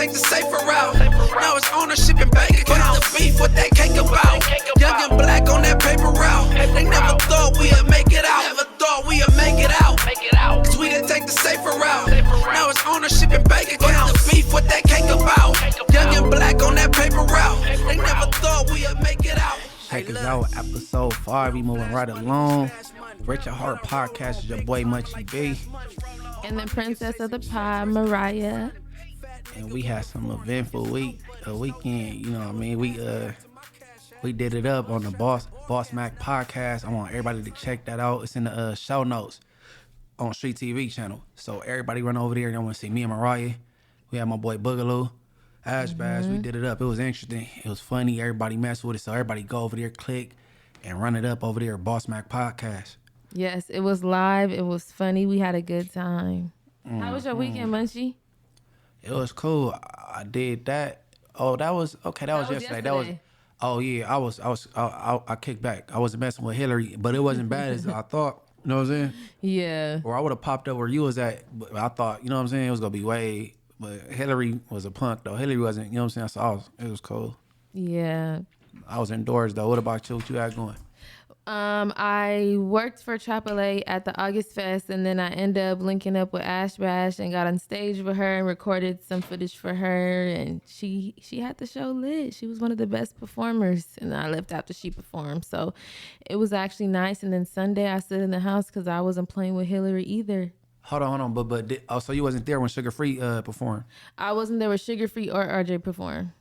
take the safer route. Now it's ownership and bank account. What's the beef? What that cake about? Young and black on that paper route. They never thought we'd make it out. Never thought we'd make it out. Cause we didn't take the safer route. Now it's ownership and bank account. What's the beef? What that cake about? Young and black on that paper route. They never thought we'd make it out. Check us out, episode 5. We moving right along. Richard Heart Podcast is your boy Munchie B. And the princess of the pod, Mariah. And we had some eventful weekend. You know what I mean? We did it up on the Boss Mac podcast. I want everybody to check that out. It's in the show notes on Street TV channel. So everybody run over there. They want to see me and Mariah. We had my boy Boogaloo. Ash Bash, we did it up. It was interesting. It was funny. Everybody messed with it. So everybody go over there, click, and run it up over there, Boss Mac Podcast. Yes, it was live. It was funny. We had a good time. How was your weekend, Munchie? It was cool. I did that. Oh, that was okay. That was yesterday. That was. Oh yeah, I kicked back. I wasn't messing with Hillary, but it wasn't bad as I thought. You know what I'm saying? Yeah. Or I would have popped up where you was at, but I thought, you know what I'm saying, it was gonna be way. But Hillary was a punk though. Hillary wasn't. You know what I'm saying? So it was cool. Yeah. I was indoors though. What about you? What you had going? I worked for AAA at the August Fest, and then I ended up linking up with Ash Bash and got on stage with her and recorded some footage for her. And she had the show lit. She was one of the best performers, and I left after she performed. So it was actually nice. And then Sunday I stood in the house because I wasn't playing with Hillary either. Hold on. But so you wasn't there when Sugar Free performed? I wasn't there when Sugar Free or RJ performed.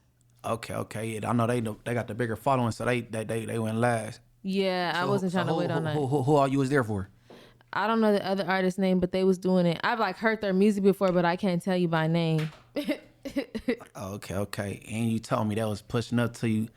Okay. Yeah, I know they got the bigger following, so they went last. Yeah, so, I wasn't trying to wait on that. Who all you was there for? I don't know the other artist's name, but they was doing it. I've heard their music before, but I can't tell you by name. Okay. And you told me that was pushing up to you.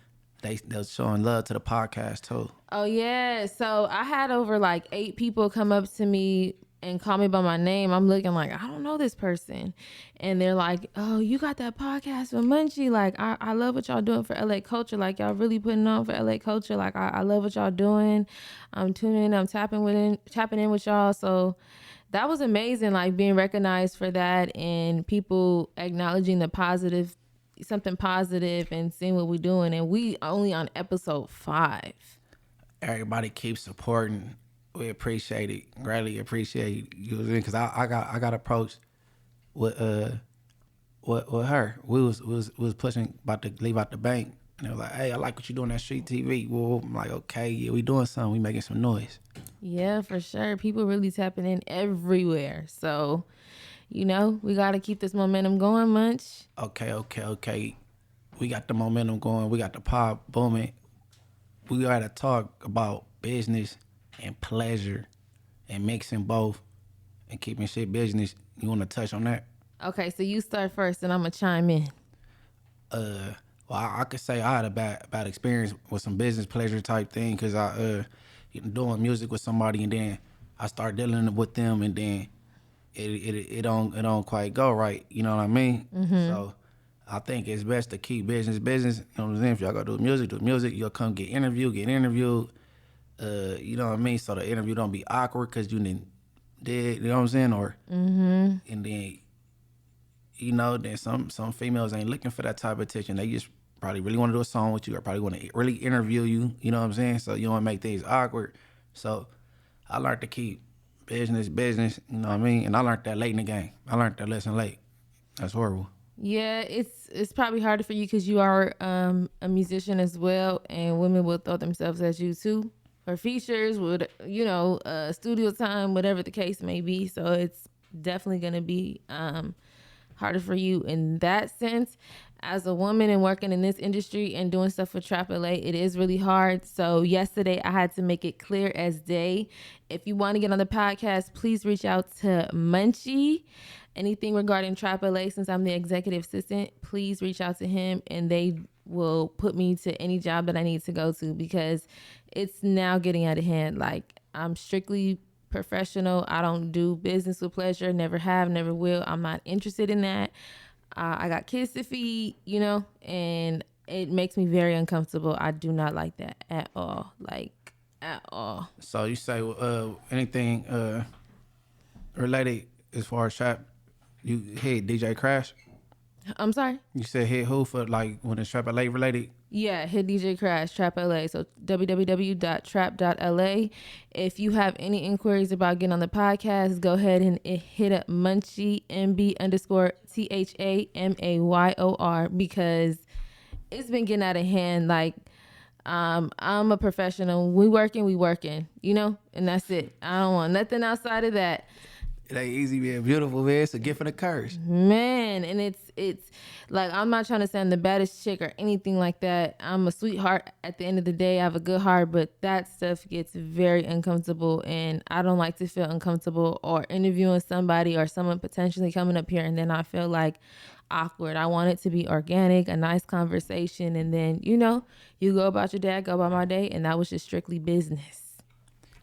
They was showing love to the podcast too. Oh yeah. So I had over 8 people come up to me and call me by my name. I'm looking like, I don't know this person. And they're like, oh, you got that podcast with Munchie. I love what y'all doing for LA culture. Y'all really putting on for LA culture. I love what y'all doing. I'm tuning in. I'm tapping in with y'all. So that was amazing. Being recognized for that and people acknowledging the positive, something positive, and seeing what we're doing. And we only on episode 5. Everybody keep supporting. We appreciate it. Greatly appreciate you because I got approached with her. We was pushing about to leave out the bank, and they were like, "Hey, I like what you doing at Street TV." Well, I'm like, "Okay, yeah, we doing something. We making some noise." Yeah, for sure. People really tapping in everywhere. So, we got to keep this momentum going, Munch. Okay. We got the momentum going. We got the pop booming. We got to talk about business and pleasure and mixing both and keeping shit business. You want to touch on that? Okay, so you start first and I'm going to chime in. Well, I could say I had a bad experience with some business pleasure type thing because I doing music with somebody and then I start dealing with them and then it don't quite go right. You know what I mean? Mm-hmm. So I think it's best to keep business. You know what I'm saying? If y'all go do music, you'll come get interviewed. You know what I mean? So the interview don't be awkward because you did, you know what I'm saying? Or and then then some females ain't looking for that type of attention. They just probably really want to do a song with you or probably want to really interview you. You know what I'm saying? So you don't want to make things awkward. So I learned to keep business. You know what I mean? And I learned that late in the game. I learned that lesson late. That's horrible. Yeah, it's probably harder for you because you are a musician as well, and women will throw themselves at you too. For features, with studio time, whatever the case may be. So it's definitely going to be harder for you in that sense. As a woman and working in this industry and doing stuff for AAA, it is really hard. So yesterday I had to make it clear as day. If you want to get on the podcast, please reach out to Munchie. Anything regarding AAA, since I'm the executive assistant, please reach out to him and they will put me to any job that I need to go to because it's now getting out of hand. I'm strictly professional. I don't do business with pleasure. Never have, never will. I'm not interested in that. I got kids to feed, and it makes me very uncomfortable. I do not like that at all. At all. So you say anything related as far as trap? You hit DJ Crash? I'm sorry? You said hit who for like when it's Trap LA related? Yeah, hit DJ Crash, Trap LA. So www.trap.la. If you have any inquiries about getting on the podcast, go ahead and hit up Munchie MB_THAMAYOR because it's been getting out of hand. Like, I'm a professional. We working, you know, and that's it. I don't want nothing outside of that. It ain't easy being beautiful, man. It's a gift and a curse. Man, and it's like, I'm not trying to say I'm the baddest chick or anything like that. I'm a sweetheart at the end of the day. I have a good heart, but that stuff gets very uncomfortable, and I don't like to feel uncomfortable or interviewing somebody or someone potentially coming up here and then I feel like awkward. I want it to be organic, a nice conversation, and then, you know, you go about your day, I go about my day, and that was just strictly business.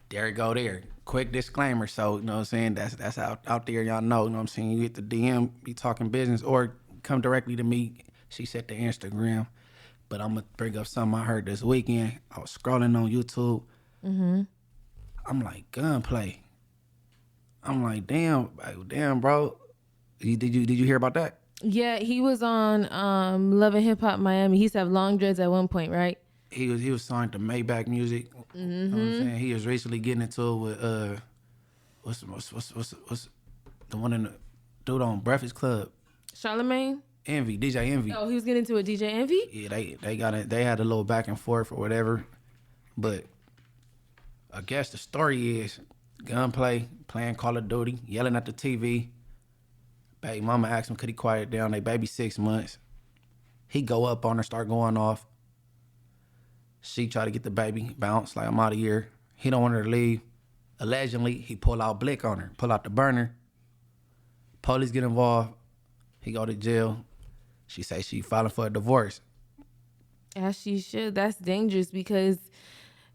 There you go there. Quick disclaimer. So, you know what I'm saying? That's out there. Y'all know, you know what I'm saying? You hit the DM, be talking business, or come directly to me. She said the Instagram. But I'm going to bring up something I heard this weekend. I was scrolling on YouTube. Mm-hmm. I'm like, gunplay. I'm like, damn, bro. Did you hear about that? Yeah, he was on Love and Hip Hop Miami. He used to have long dreads at one point, right? He was signed to Maybach Music. Mm-hmm. You know what I'm saying? He was recently getting into it with what's the one in the dude on Breakfast Club? Charlamagne? Envy, DJ Envy. Oh, he was getting into a DJ Envy? Yeah, they had a little back and forth or whatever. But I guess the story is gunplay, playing Call of Duty, yelling at the TV. Baby mama asked him could he quiet down. They baby 6 months. He go up on her, start going off. She try to get the baby, bounce, like I'm out of here. He don't want her to leave. Allegedly, he pull out blick on her, pull out the burner. Police get involved. He go to jail. She say she filing for a divorce. As she should. That's dangerous because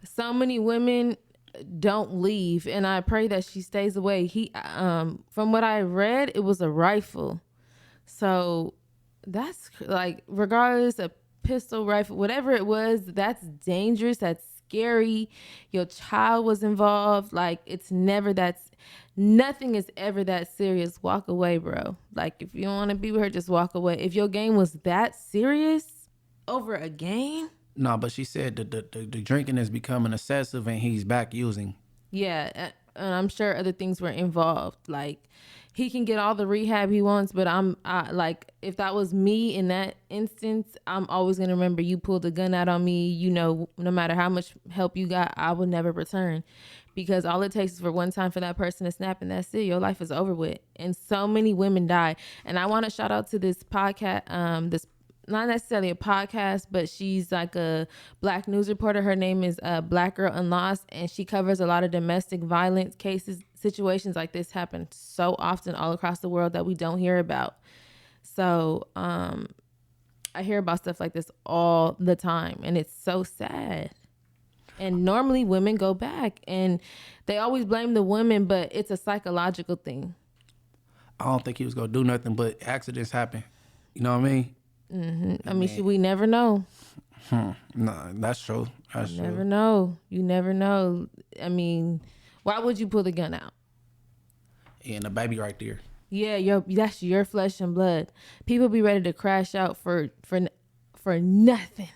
so many women don't leave, and I pray that she stays away. He, from what I read, it was a rifle. So that's like, regardless of pistol, rifle, whatever it was, that's dangerous. That's scary. Your child was involved. Like, nothing is ever that serious. Walk away, bro. Like, if you don't want to be with her, just walk away. If your game was that serious over a game. No, but she said the drinking is becoming excessive and he's back using. Yeah, and I'm sure other things were involved. Like, he can get all the rehab he wants, but like, if that was me in that instance, I'm always gonna remember you pulled a gun out on me. You know, no matter how much help you got, I will never return, because all it takes is for one time for that person to snap, and that's it. Your life is over with. And so many women die. And I want to shout out to this podcast, this, not necessarily a podcast, but she's like a Black news reporter. Her name is Black Girl Unlost, and she covers a lot of domestic violence cases. Situations like this happen so often all across the world that we don't hear about. So I hear about stuff like this all the time, and it's so sad. And normally women go back, and they always blame the women, but it's a psychological thing. I don't think he was gonna do nothing, but accidents happen. You know what I mean? Mm-hmm. I mean, we never know. No, that's true. You never know. You never know. I mean, why would you pull the gun out? Yeah, and the baby right there. Yeah, that's your flesh and blood. People be ready to crash out for nothing.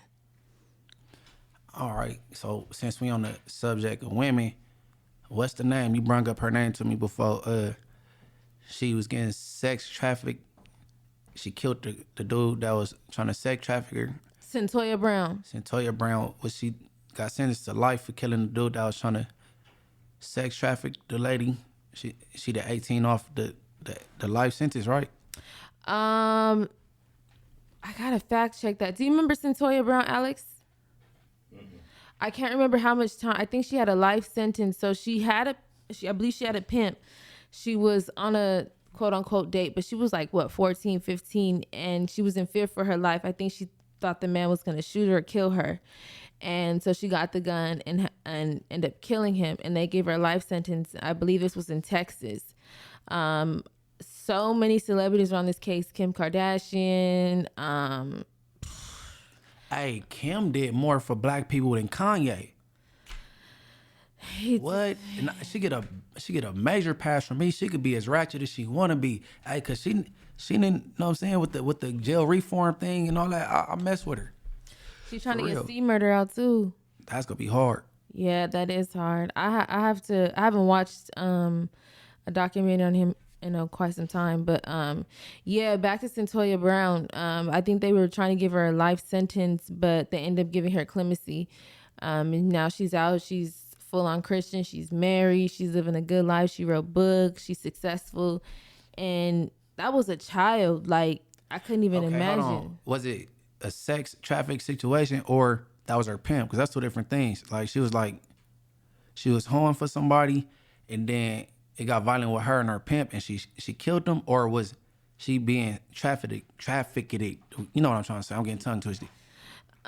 All right. So since we on the subject of women, what's the name? You brought up her name to me before. She was getting sex trafficked. She killed the dude that was trying to sex traffic her. Cyntoia Brown. Cyntoia Brown. She got sentenced to life for killing the dude that was trying to sex traffic the lady. She the 18 off the life sentence, right? I gotta fact check that. Do you remember Cyntoia Brown, Alex? Mm-hmm. I can't remember how much time. I think she had a life sentence. So I believe she had a pimp. She was on a quote unquote date, but she was like, 14, 15, and she was in fear for her life. I think she thought the man was going to shoot her or kill her. And so she got the gun and ended up killing him, and they gave her a life sentence. I believe this was in Texas. So many celebrities were on this case. Kim Kardashian. Hey, Kim did more for Black people than Kanye. What? And she get a major pass from me. She could be as ratchet as she wanna be. Hey, cause she didn't know what I'm saying with the jail reform thing and all that. I mess with her. She's trying For to real. get C murder out too. That's gonna be hard. Yeah, that is hard. I haven't watched a documentary on him in quite some time, but yeah, back to Cyntoia Brown. I think they were trying to give her a life sentence, but they ended up giving her clemency. And now she's out. She's full on Christian. She's married. She's living a good life. She wrote books. She's successful, and that was a child. Like, I couldn't even imagine. Hold on. Was it a sex traffic situation or that was her pimp? Because that's two different things. Like, she was hoeing for somebody, and then it got violent with her and her pimp, and she killed them, or was she being trafficked? You know what I'm trying to say? I'm getting tongue twisted.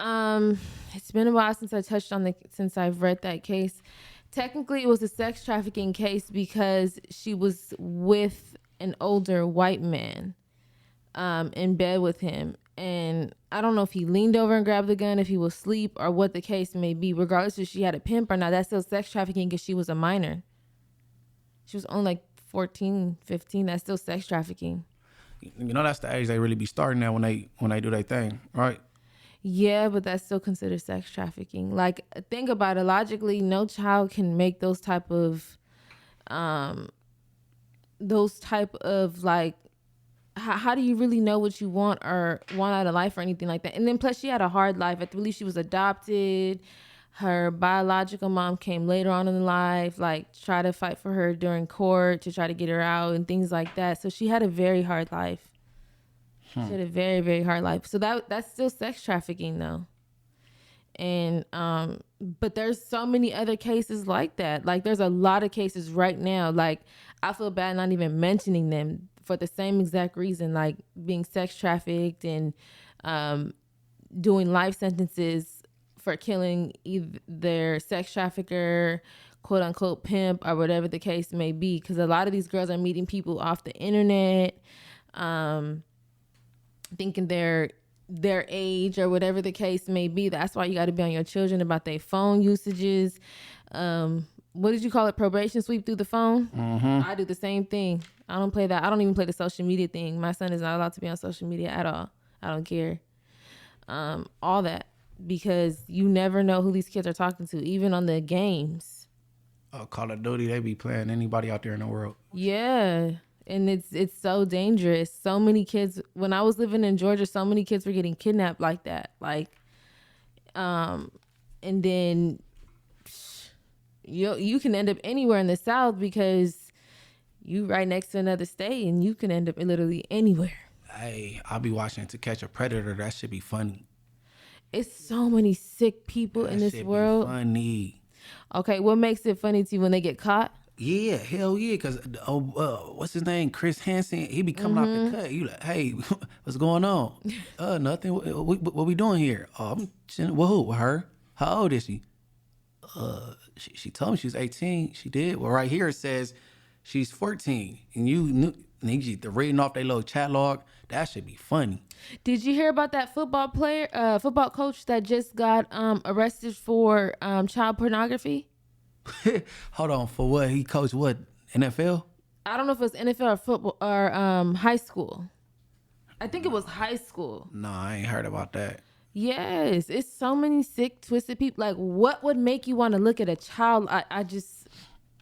It's been a while since I've read that case. Technically, it was a sex trafficking case because she was with an older white man, in bed with him. And I don't know if he leaned over and grabbed the gun, if he was asleep, or what the case may be. Regardless if she had a pimp or not, that's still sex trafficking because she was a minor. She was only like 14, 15. That's still sex trafficking. You know, that's the age they really be starting at when they do their thing, right? Yeah, but that's still considered sex trafficking. Like, think about it. Logically, no child can make those type of like, how do you really know what you want or want out of life or anything like that? And then plus she had a hard life. I believe she was adopted. Her biological mom came later on in life, like try to fight for her during court to try to get her out and things like that. So she had a very hard life. She had a very, very hard life. So that's still sex trafficking though. And but there's so many other cases like that. Like, there's a lot of cases right now. Like, I feel bad not even mentioning them for the same exact reason, like being sex trafficked and doing life sentences for killing either their sex trafficker, quote unquote pimp, or whatever the case may be. Because a lot of these girls are meeting people off the internet, thinking they're their age or whatever the case may be. That's why you got to be on your children about their phone usages. What did you call it? Probation sweep through the phone? Mm-hmm. I do the same thing. I don't play that. I don't even play the social media thing. My son is not allowed to be on social media at all. I don't care. All that, because you never know who these kids are talking to, even on the games. Call of Duty, they be playing anybody out there in the world. Yeah. And it's so dangerous. So many kids, when I was living in Georgia, so many kids were getting kidnapped like that. Like, and then you can end up anywhere in the South because you right next to another state, and you can end up literally anywhere. Hey, I'll be watching To Catch a Predator. That should be funny. It's so many sick people in this world. Be funny. Okay, what makes it funny to you when they get caught? Yeah, hell yeah, because what's his name? Chris Hansen, he be coming out the cut. You like, hey, what's going on? Nothing. What we doing here? I'm chilling. Well, who? With her? How old is she? She told me she was 18. She did. Well, right here it says she's 14. And you reading off their little chat log. That should be funny. Did you hear about that football coach that just got arrested for child pornography? Hold on, for what? He coached what? NFL? I don't know if it was NFL or football or high school. I think it was high school. No, I ain't heard about that. Yes, it's so many sick, twisted people. Like, what would make you want to look at a child? I just,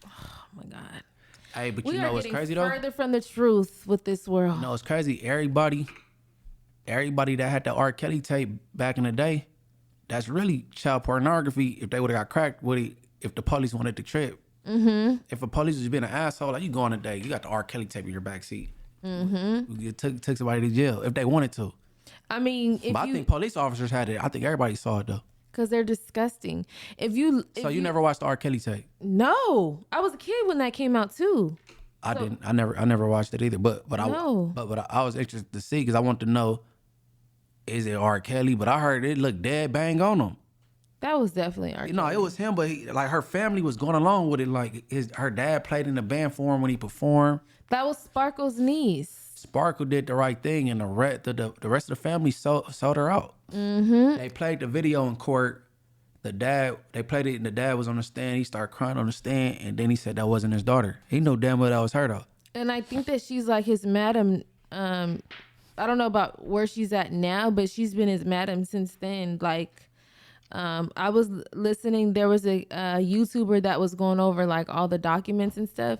oh my God. Hey, but you know what's crazy though? Further from the truth with this world. You know it's crazy. Everybody that had the R. Kelly tape back in the day, that's really child pornography. If they would have got cracked, if the police wanted to trip. Mm-hmm. If a police was being an asshole, like, you go on a date, you got the R. Kelly tape in your backseat. Mm-hmm. You took somebody to jail if they wanted to. I mean, I think police officers had it. I think everybody saw it though. Because they're disgusting. You never watched the R. Kelly tape? No, I was a kid when that came out too. I didn't. I never watched it either. But I was interested to see because I wanted to know, is it R. Kelly? But I heard it looked dead bang on him. That was definitely R. Kelly. No, it was him, but her family was going along with it. Like her dad played in the band for him when he performed. That was Sparkle's niece. Sparkle did the right thing, and the rest of the family sold her out. Mm-hmm. They played the video in court. the dad, they played it and the dad was on the stand. He started crying on the stand, and then he said that wasn't his daughter. He knew damn well that was her though. And I think that she's like his madam. I don't know about where she's at now, but she's been his madam since then. Like, I was listening. There was a YouTuber that was going over like all the documents and stuff,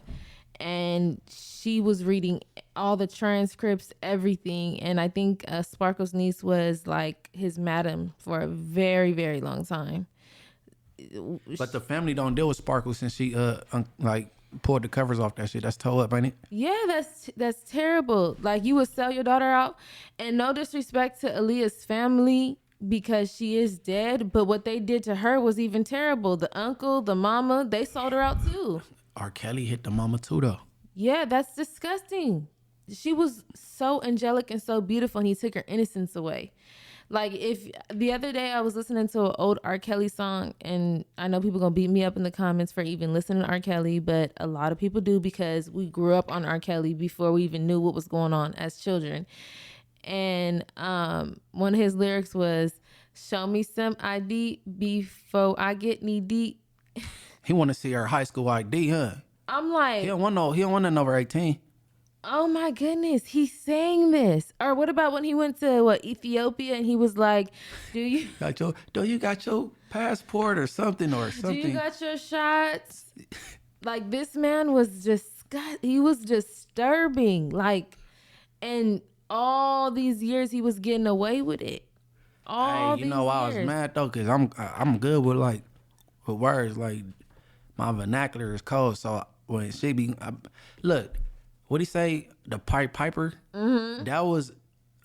and she was reading all the transcripts, everything. And I think Sparkle's niece was like his madam for a very, very long time. But the family don't deal with Sparkle since she like pulled the covers off that shit. That's toe up, ain't it? Yeah, that's terrible. Like, you would sell your daughter out, and no disrespect to Aaliyah's family because she is dead, but what they did to her was even terrible. The uncle, the mama, they sold her out too. R. Kelly hit the mama too though. Yeah, that's disgusting. She was so angelic and so beautiful, and he took her innocence away. Like, if the other day I was listening to an old R. Kelly song, and I know people gonna beat me up in the comments for even listening to R. Kelly, but a lot of people do because we grew up on R. Kelly before we even knew what was going on as children. And one of his lyrics was, "Show me some ID before I get knee deep." He want to see her high school ID, huh? I'm like, He don't want nothing over 18. oh my goodness, he's saying this. Or what about when he went to Ethiopia and he was like, do you got your passport or something or something? Do you got your shots? Like, this man was he was disturbing. Like, and all these years he was getting away with it. I was mad though, cause I'm good with words. Like, my vernacular is cold, so when she be look. What he say? The Piper? Mm-hmm. That was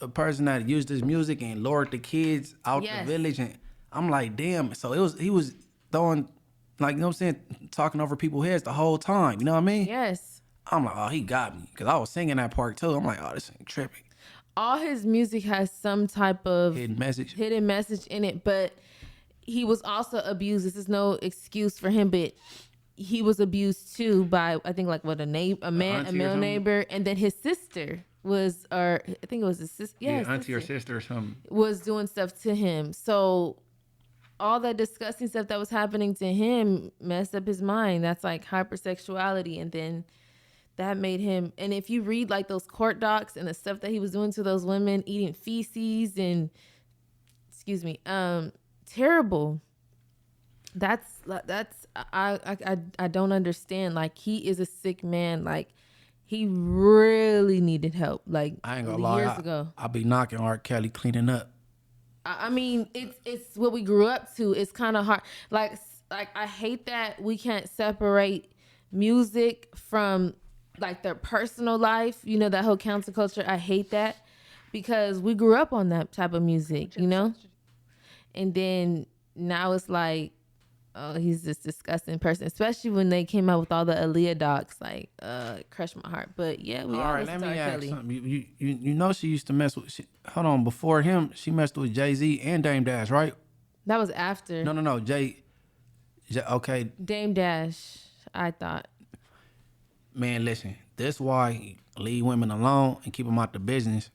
a person that used his music and lured the kids out the village. And I'm like, damn. So he was throwing, like, you know what I'm saying, talking over people's heads the whole time. You know what I mean? Yes. I'm like, oh, he got me. Because I was singing that part too. I'm like, oh, this ain't tripping. All his music has some type of hidden message in it, but he was also abused. This is no excuse for him, but he was abused too by, I think, like a male neighbor, and then his sister was, or I think it was his sister, auntie or sister or something, was doing stuff to him. So all that disgusting stuff that was happening to him messed up his mind. That's like hypersexuality, and then that made him. And if you read like those court docs and the stuff that he was doing to those women, eating feces and, terrible. That's I don't understand. Like, he is a sick man. Like, he really needed help. Like, I ain't gonna lie, years ago. I'll be knocking R. Kelly cleaning up. I mean, it's what we grew up to. It's kind of hard. Like I hate that we can't separate music from like their personal life. You know, that whole cancel culture. I hate that because we grew up on that type of music. You know, and then now it's like, oh, he's this disgusting person, especially when they came out with all the Aaliyah docs. Like, it crushed my heart. But yeah, we all right. Let me ask something. You know she used to mess with. Hold on, before him, she messed with Jay-Z and Dame Dash, right? That was after. No, Jay. Okay. Dame Dash, I thought. Man, listen. That's why leave women alone and keep them out the business.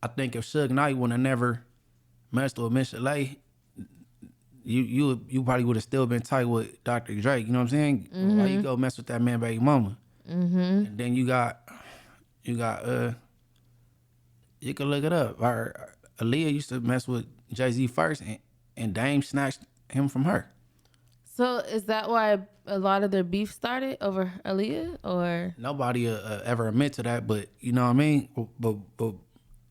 I think if Suge Knight would have never messed with Miss Chalet, you probably would have still been tight with Dr. Drake. You know what I'm saying? Mm-hmm. Why you go mess with that man baby mama? Mm-hmm. And then you got you can look it up. Aaliyah used to mess with Jay-Z first, and Dame snatched him from her. So is that why a lot of their beef started over Aaliyah, or? Nobody ever admit to that, but you know what I mean? But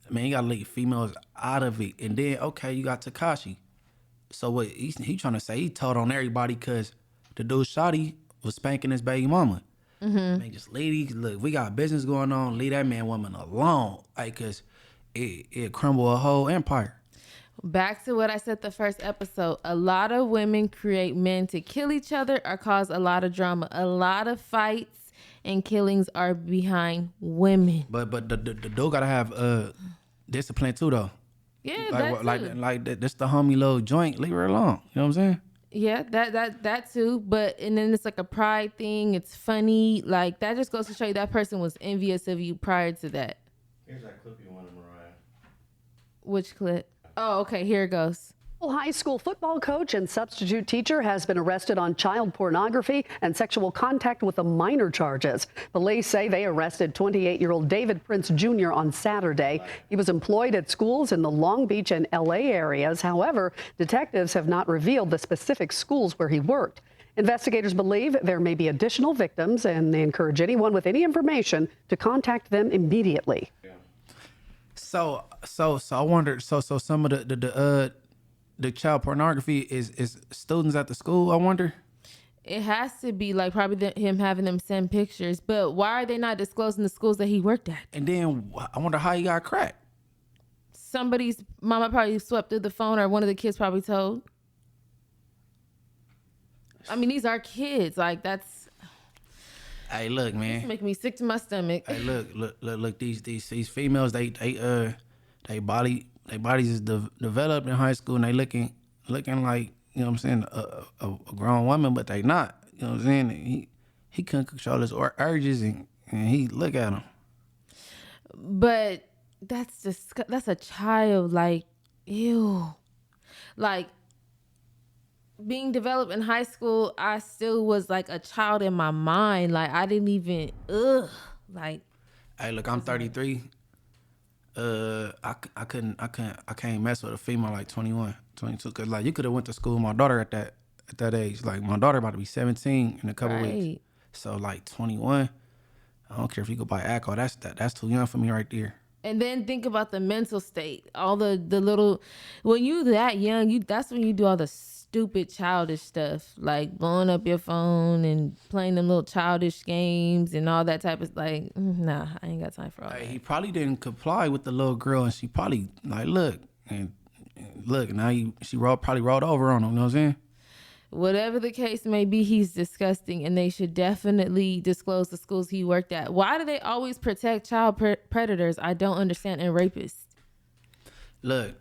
man, you gotta leave females out of it. And then, okay, you got Tekashi. So what he trying to say, he told on everybody because the dude Shotty was spanking his baby mama. Mm-hmm. Man, just look, we got business going on. Leave that man woman alone. Like, cause it crumble a whole empire. Back to what I said the first episode. A lot of women create men to kill each other or cause a lot of drama. A lot of fights and killings are behind women. But the dude gotta have discipline too, though. Yeah, like that's the homie little joint. Leave her alone. You know what I'm saying? Yeah, that too. But and then it's like a pride thing. It's funny. Like, that just goes to show you that person was envious of you prior to that. Here's that clip you wanted, Mariah. Which clip? Oh, okay. Here it goes. High school football coach and substitute teacher has been arrested on child pornography and sexual contact with a minor charges. Police say they arrested 28-year-old David Prince Jr. on Saturday. He was employed at schools in the Long Beach and LA areas. However, detectives have not revealed the specific schools where he worked. Investigators believe there may be additional victims, and they encourage anyone with any information to contact them immediately. So I wonder. So some of the child pornography is students at the school. I wonder. It has to be like probably him having them send pictures. But why are they not disclosing the schools that he worked at? And then I wonder how he got cracked. Somebody's mama probably swept through the phone, or one of the kids probably told. I mean, these are kids. Like, that's. Hey, look, man. It's making me sick to my stomach. Hey, look. These females, they bodies is developed in high school, and they looking like, you know what I'm saying, a grown woman, but they not. You know what I'm saying? He couldn't control his urges, and he look at him. But that's a child. Like, ew. Like, being developed in high school, I still was like a child in my mind. Like, I didn't even, like. Hey, look, I'm 33. I can't mess with a female like 21, 22. Cause like you could have went to school with my daughter at that age. Like my daughter about to be 17 in a couple weeks. So like 21, I don't care if you go buy alcohol. That's too young for me right there. And then think about the mental state. All the little, when you that young, that's when you do all the stupid childish stuff, like blowing up your phone and playing them little childish games and all that type of, like, nah, I ain't got time for all that. He probably didn't comply with the little girl, and she probably like look now she probably rolled over on him. You know what I'm saying? Whatever the case may be, he's disgusting, and they should definitely disclose the schools he worked at. Why do they always protect child predators? I don't understand, and rapists. Look,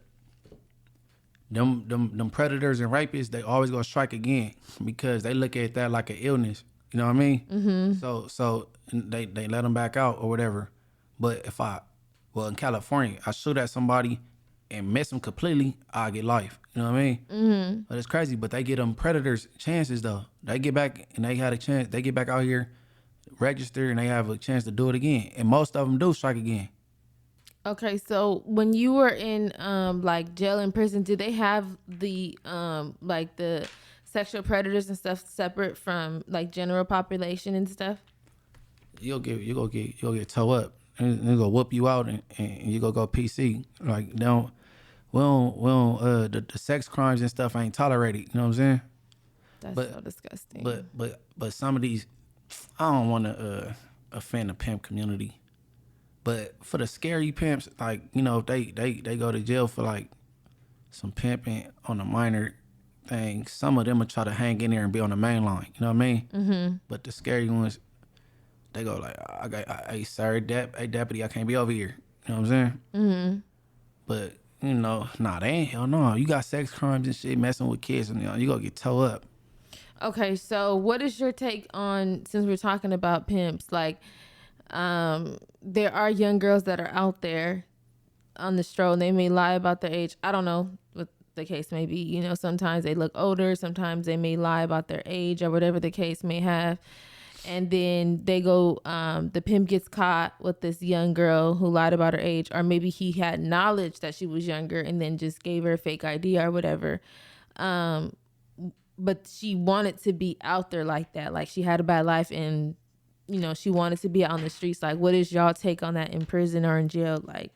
them predators and rapists, they always gonna strike again because they look at that like an illness. You know what I mean? Mm-hmm. So they let them back out or whatever. But if in California, I shoot at somebody and miss them completely, I get life. You know what I mean? Mm-hmm. But it's crazy. But they get them predators chances though. They get back and they had a chance. They get back out here, register, and they have a chance to do it again. And most of them do strike again. Okay, so when you were in like jail and prison, did they have the like the sexual predators and stuff separate from like general population and stuff? You'll get towed up and they'll go whoop you out and you go PC. Like we don't the sex crimes and stuff ain't tolerated. You know what I'm saying? That's so disgusting. But some of these, I don't want to offend the pimp community. But for the scary pimps, like, you know, if they go to jail for like some pimping on a minor thing, some of them will try to hang in there and be on the main line. You know what I mean? Mm-hmm. But the scary ones, they go like, hey, sorry, hey, deputy, I can't be over here. You know what I'm saying? Mm-hmm. But, you know, they ain't, hell no. You got sex crimes and shit messing with kids, and you gonna get towed up. Okay, so what is your take on, since we're talking about pimps, like, there are young girls that are out there on the stroll and they may lie about their age. I don't know what the case may be. You know, sometimes they look older, sometimes they may lie about their age or whatever the case may have. And then they go, the pimp gets caught with this young girl who lied about her age, or maybe he had knowledge that she was younger and then just gave her a fake ID or whatever. But she wanted to be out there like that. Like she had a bad life and, you know, she wanted to be out on the streets. Like, what is y'all take on that in prison or in jail? Like,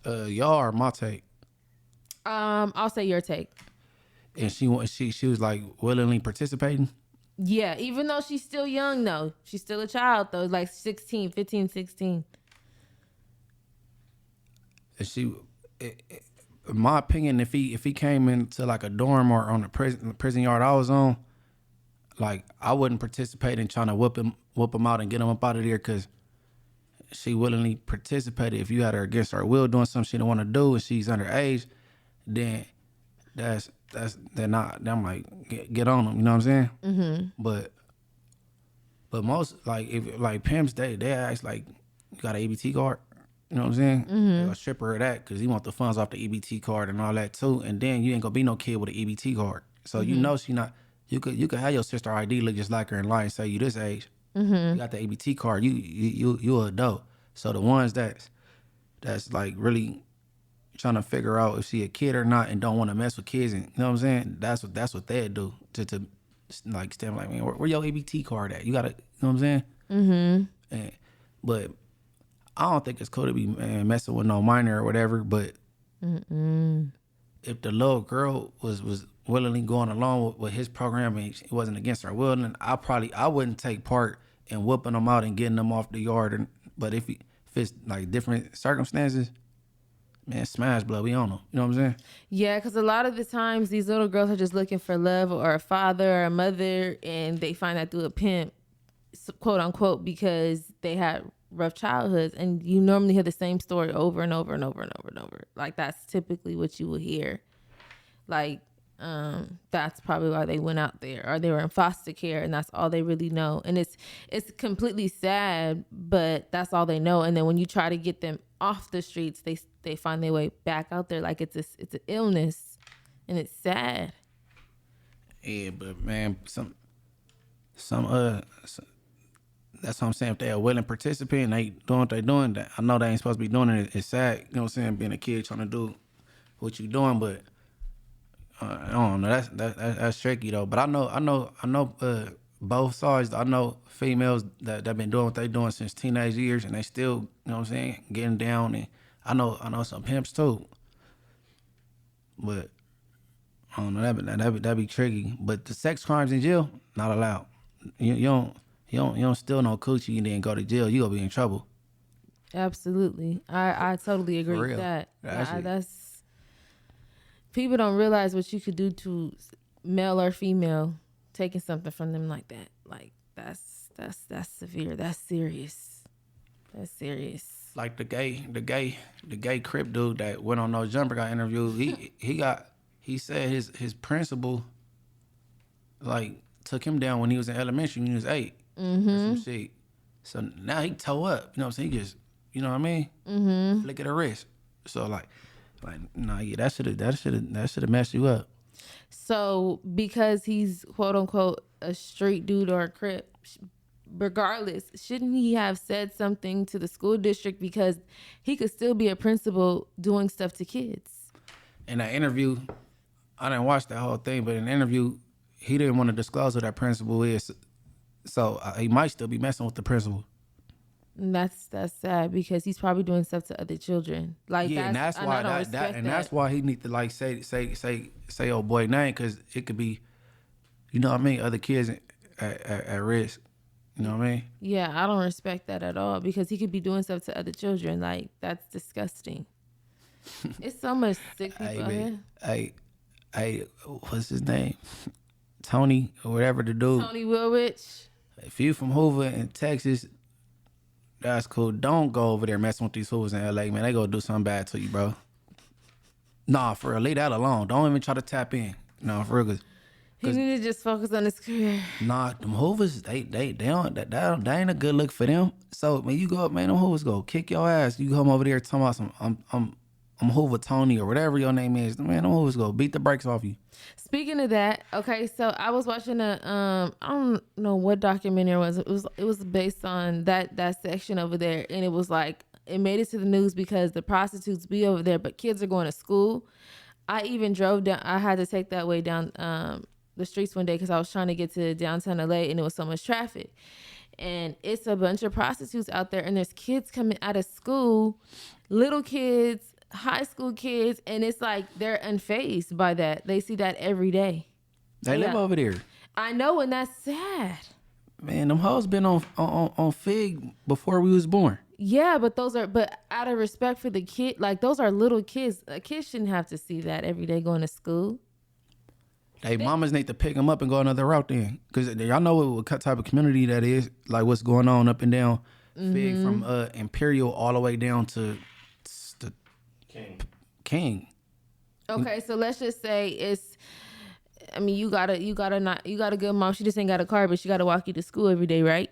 y'all or my take? I'll say your take. And she was like willingly participating? Yeah, even though she's still young though. She's still a child though, like 16, 15, 16. And in my opinion, if he came into like a dorm or on the prison yard I was on, like, I wouldn't participate in trying to whoop him out and get him up out of there because she willingly participated. If you had her against her will doing something she didn't want to do and she's underage, then then I'm like, get on them. You know what I'm saying? Mm-hmm. But most, like, if like pimps, they ask, like, you got an EBT card? You know what I'm saying? They gonna strip her of that because he want the funds off the EBT card and all that too. And then you ain't gonna be no kid with an EBT card. So you know she not. You could have your sister ID look just like her and lie and say you this age. You got the EBT card. You a adult. So the ones that's like really trying to figure out if she a kid or not and don't want to mess with kids, and you know what I'm saying? That's what they do to like stand like, man, where your EBT card at? You gotta, you know what I'm saying? But I don't think it's cool to be messing with no minor or whatever. But if the little girl was willingly going along with his program and it wasn't against her will, then I wouldn't take part in whooping them out and getting them off the yard. But if it's like different circumstances, man, smash blood, we on them. You know what I'm saying? Yeah, because a lot of the times these little girls are just looking for love or a father or a mother, and they find that through a pimp, quote unquote, because they had rough childhoods. And you normally hear the same story over and over and over and over and over. Like, that's typically what you will hear. Like, that's probably why they went out there, or they were in foster care, and that's all they really know. And it's completely sad, but that's all they know. And then when you try to get them off the streets, they find their way back out there like it's an illness, and it's sad. Yeah, but man, some that's what I'm saying. If they a willing participant and they doing what they doing, I know they ain't supposed to be doing it. It's sad, you know what I'm saying, being a kid trying to do what you doing, but I don't know. That's tricky though. But I know both sides. I know females that been doing what they doing since teenage years, and they still, you know what I'm saying, getting down. And I know some pimps too. But I don't know. That'd be tricky. But the sex crimes in jail, not allowed. You don't steal no coochie and then go to jail. You gonna be in trouble. Absolutely, I totally agree with that. That's people don't realize what you could do to male or female, taking something from them like that. Like that's severe. That's serious. That's serious. Like the gay Crip dude that went on No Jumper got interviewed. He said his principal like took him down when he was in elementary when he was 8. Or some shit. So now he toe up. You know what I'm saying? He just, you know what I mean? Flick of the wrist. So like nah, yeah, that should have messed you up. So because he's quote unquote a street dude or a Crip, regardless, shouldn't he have said something to the school district, because he could still be a principal doing stuff to kids? In that interview, I didn't watch that whole thing, but in the interview, he didn't want to disclose who that principal is, so he might still be messing with the principal. And that's sad, because he's probably doing stuff to other children. Like, yeah, and that's why that's why he need to like say old boy name, because it could be, you know what I mean, other kids at risk. You know what I mean? Yeah, I don't respect that at all, because he could be doing stuff to other children. Like, that's disgusting. It's so much sick people out here. Hey, what's his name? Tony or whatever the dude. Tony Wilrich. If you from Hoover in Texas, that's cool. Don't go over there messing with these Hoovers in LA, man. They gonna do something bad to you, bro. Nah, for real, leave that alone. Don't even try to tap in. No, for real. He need to just focus on his career. Nah, them Hoovers, they don't, that ain't a good look for them. So when you go up, man, them Hoovers go kick your ass. You come over there talking about some, I'm Hoover Tony or whatever your name is. Man, them Hoovers go beat the brakes off you. Speaking of that, okay, so I was watching I don't know what documentary it was. It was based on that section over there, and it was like, it made it to the news because the prostitutes be over there, but kids are going to school. I even drove down. I had to take that way down the streets one day because I was trying to get to downtown LA, and it was so much traffic. And it's a bunch of prostitutes out there, and there's kids coming out of school, little kids, high school kids, and it's like they're unfazed by that. They see that every day. They live over there. I know, and that's sad. Man, them hoes been on Fig before we was born. Yeah, but out of respect for the kid, like, those are little kids. A kid shouldn't have to see that every day going to school. Hey, mamas need to pick them up and go another route then. Because y'all know what type of community that is. Like, what's going on up and down Fig from Imperial all the way down to King. Okay, so let's just say you got a good mom. She just ain't got a car, but she got to walk you to school every day, right?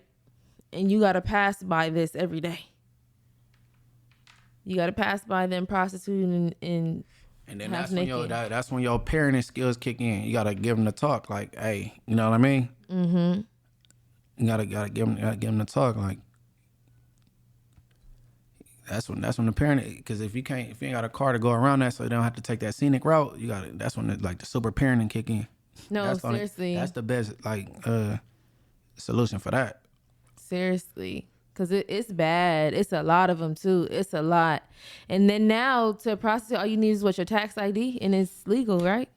And you got to pass by this every day. You got to pass by them prostituting and then half that's when your parenting skills kick in. You gotta give them the talk, like, hey, you know what I mean? Mm-hmm. You gotta give them the talk, like. That's when the parent, because if you ain't got a car to go around that, so you don't have to take that scenic route, that's when the super parenting kick in. No, seriously. That's the best solution for that. Seriously, because it's bad. It's a lot of them too. It's a lot. And then now to prostitute, all you need is your tax ID, and it's legal, right?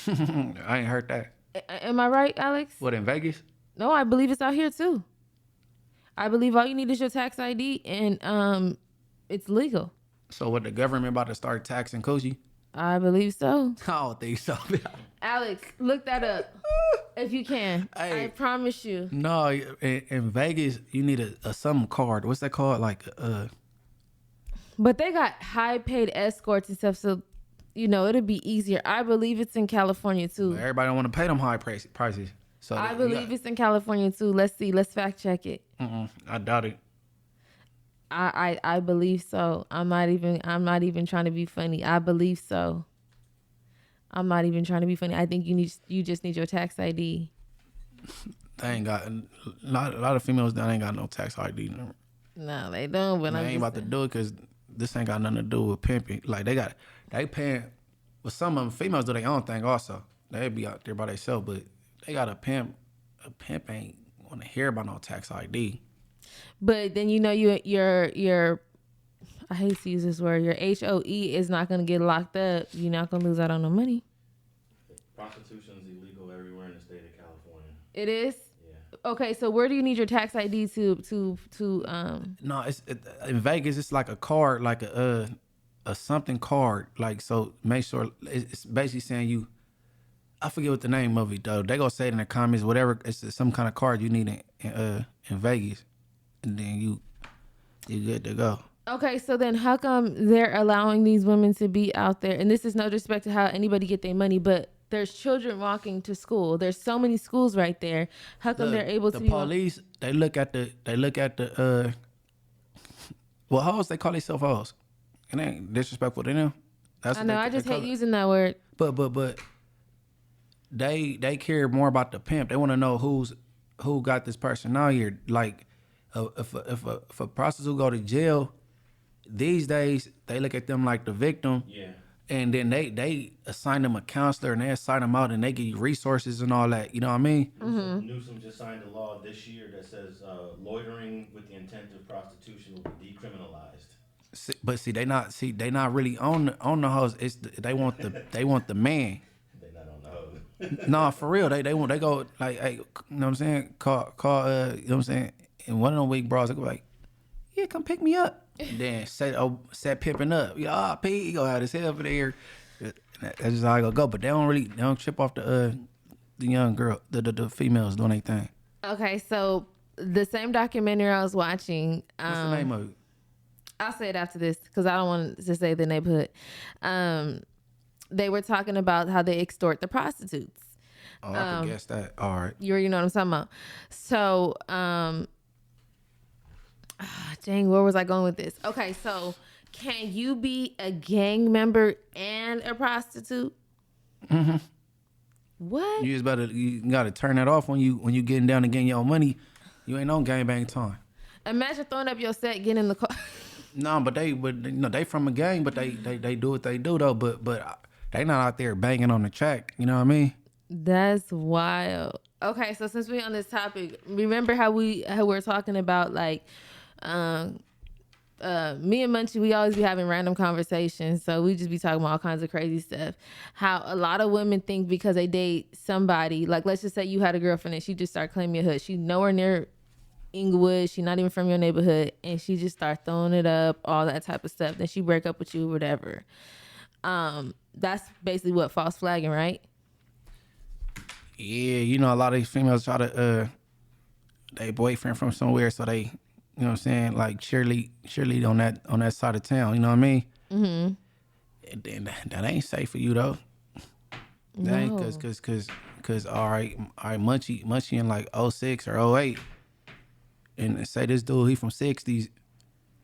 I ain't heard that. Am I right, Alex? What, in Vegas? No, I believe it's out here too. I believe all you need is your tax ID, and it's legal. So what, the government about to start taxing coochie? I believe so. I don't think so. Alex, look that up if you can. Hey, I promise you. No, in Vegas, you need a some card. What's that called? But they got high paid escorts and stuff, so it'll be easier. I believe it's in California too. Everybody don't want to pay them high prices. So I believe it's in California too. Let's see. Let's fact check it. I doubt it. I believe so. I'm not even trying to be funny. I believe so. I'm not even trying to be funny. I think you just need your tax ID. They ain't got a lot of females that ain't got no tax ID. No, they don't. But they ain't about to do it because this ain't got nothing to do with pimping. Like they paying. But some of them females do their own thing also. They be out there by themselves, but they got a pimp. A pimp ain't want to hear about no tax ID. But then your I hate to use this word, your HOE is not going to get locked up. You're not going to lose out on the money. Prostitution is illegal everywhere in the state of California. It is? Yeah. Okay, so where do you need your tax ID to No, in Vegas it's like a card, like a something card. Like, so make sure it's basically saying I forget what the name of it though. They gonna say it in the comments, whatever. It's some kind of card you need in Vegas, and then you good to go. Okay, so then how come they're allowing these women to be out there? And this is no disrespect to how anybody get their money, but there's children walking to school. There's so many schools right there. How come they're able to the be police? They look at the well, hoes. They call themselves hoes. It ain't disrespectful to them. That's I know. I just hate using that word. But they care more about the pimp. They want to know who got this person out here. Like if a prostitute go to jail, these days they look at them like the victim. Yeah. And then they assign them a counselor and they assign them out and they give you resources and all that. You know what I mean? Mm-hmm. Newsom just signed a law this year that says loitering with the intent of prostitution will be decriminalized. But they not really on the hoes. They want the man. They're not on the hoes. No, for real. They go like, hey, you know what I'm saying? Call you know what I'm saying? And one of them weak bras, they go like, yeah, come pick me up. And then set pimping up. Yeah, P, he go out his head over there. That's just how I go. But they don't trip off the young girl, the females doing their thing. Okay, so the same documentary I was watching. What's the name of it? I'll say it after this because I don't want to say the neighborhood. They were talking about how they extort the prostitutes. Oh, I can guess that. All right. You already know what I'm talking about. So, dang, where was I going with this? Okay, so can you be a gang member and a prostitute? Mm-hmm. What? You gotta turn that off when you getting down to getting your money. You ain't on gangbang time. Imagine throwing up your set, getting in the car. No, but they from a gang, but they do what they do though. But they not out there banging on the track. You know what I mean? That's wild. Okay, so since we're on this topic, remember how we're talking about like, me and Munchie, we always be having random conversations. So we just be talking about all kinds of crazy stuff. How a lot of women think because they date somebody, like let's just say you had a girlfriend and she just started claiming your hood. She nowhere near Inglewood. She not even from your neighborhood. And she just start throwing it up, all that type of stuff. Then she break up with you, whatever. That's basically what false flagging, right? Yeah, you know, a lot of these females try to they boyfriend from somewhere, so they, you know what I'm saying, like cheerlead on that side of town. You know what I mean? Mm-hmm. And then that ain't safe for you though. That ain't cause all right, Munchie in like 06 or 08, and say this dude he from 60s,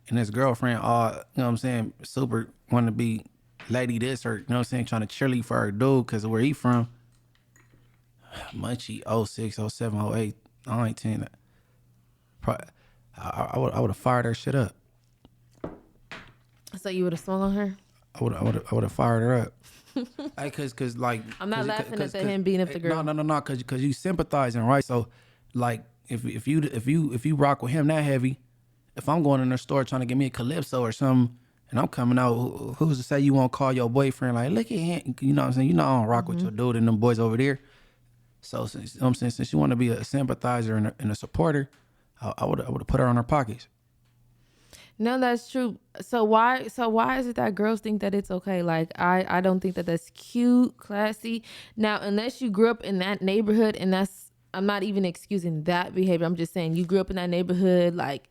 and his girlfriend all, you know what I'm saying, super want to be lady this or, you know what I'm saying, trying to cheerlead for her dude because of where he from. Munchie 06, 07, 08, 19. I would have fired her shit up. So you would have swung on her? I would have fired her up. Hey, cause like I'm not laughing at him beating up the girl. No, cause you sympathizing, right? So, like, if you rock with him that heavy, if I'm going in the store trying to get me a Calypso or something, and I'm coming out, who's to say you won't call your boyfriend like, look at him, you know what I'm saying? You know I don't rock with your dude and them boys over there. So since, you know what I'm saying, since you want to be a sympathizer and a supporter, I would have put her on her pockets. No, that's true. So why is it that girls think that it's okay? Like, I don't think that that's cute, classy. Now, unless you grew up in that neighborhood, and I'm not even excusing that behavior. I'm just saying you grew up in that neighborhood, like,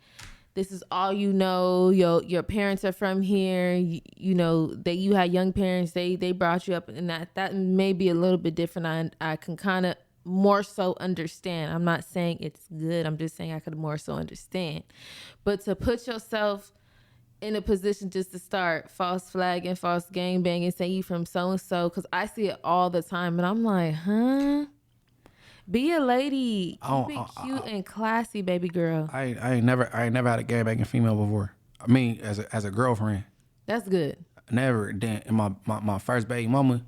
this is all you know. Your parents are from here. You know that you had young parents. They brought you up, and that may be a little bit different. I can kind of more so understand. I'm not saying it's good. I'm just saying I could more so understand. But to put yourself in a position just to start false flagging, false gangbanging, saying you from so and so, because I see it all the time, and I'm like, huh? Be a lady. Keep it cute and classy, baby girl. I ain't never had a gangbanging female before. I mean, as a girlfriend. That's good. Never. Then in my first baby mama,